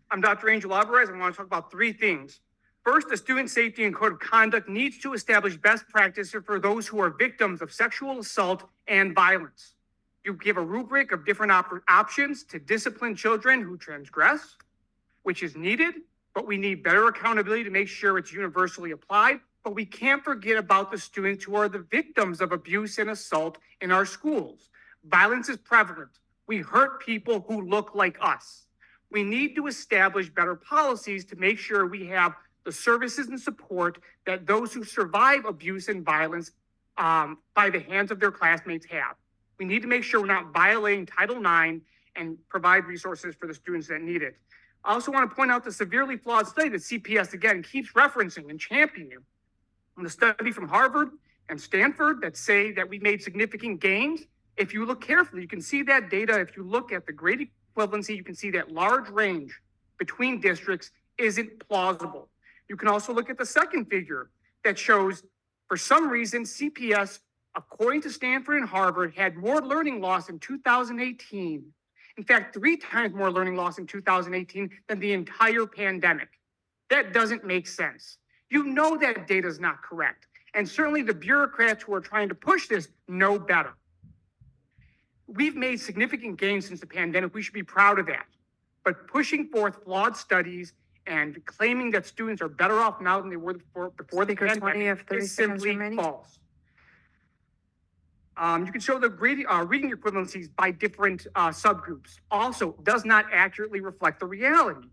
I'm Dr. Angel Alvarez. I want to talk about three things. First, the Student Safety and Code of Conduct needs to establish best practices for those who are victims of sexual assault and violence. You give a rubric of different options to discipline children who transgress, which is needed, but we need better accountability to make sure it's universally applied. But we can't forget about the students who are the victims of abuse and assault in our schools. Violence is prevalent. We hurt people who look like us. We need to establish better policies to make sure we have the services and support that those who survive abuse and violence by the hands of their classmates have. We need to make sure we're not violating Title IX and provide resources for the students that need it. I also want to point out the severely flawed study that CPS, again, keeps referencing and championing. And the study from Harvard and Stanford that say that we made significant gains. If you look carefully, you can see that data. If you look at the grade equivalency, you can see that large range between districts isn't plausible. You can also look at the second figure that shows, for some reason, CPS, according to Stanford and Harvard, had more learning loss in 2018. In fact, 3 times more learning loss in 2018 than the entire pandemic. That doesn't make sense. You know that data is not correct. And certainly the bureaucrats who are trying to push this know better. We've made significant gains since the pandemic. We should be proud of that. But pushing forth flawed studies and claiming that students are better off now than they were before the pandemic is simply false. You can show the reading equivalencies by different subgroups. Also, does not accurately reflect the reality.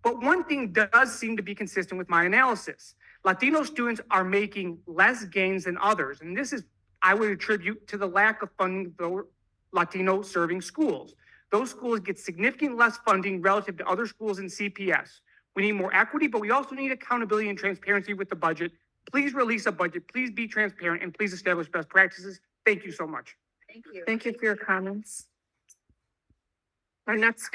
But one thing does seem to be consistent with my analysis. Latino students are making less gains than others. And this is, I would attribute to the lack of funding for Latino serving schools. Those schools get significantly less funding relative to other schools in CPS. We need more equity, but we also need accountability and transparency with the budget. Please release a budget, please be transparent, and please establish best practices. Thank you so much. Thank you. Thank you for your comments. Our next speaker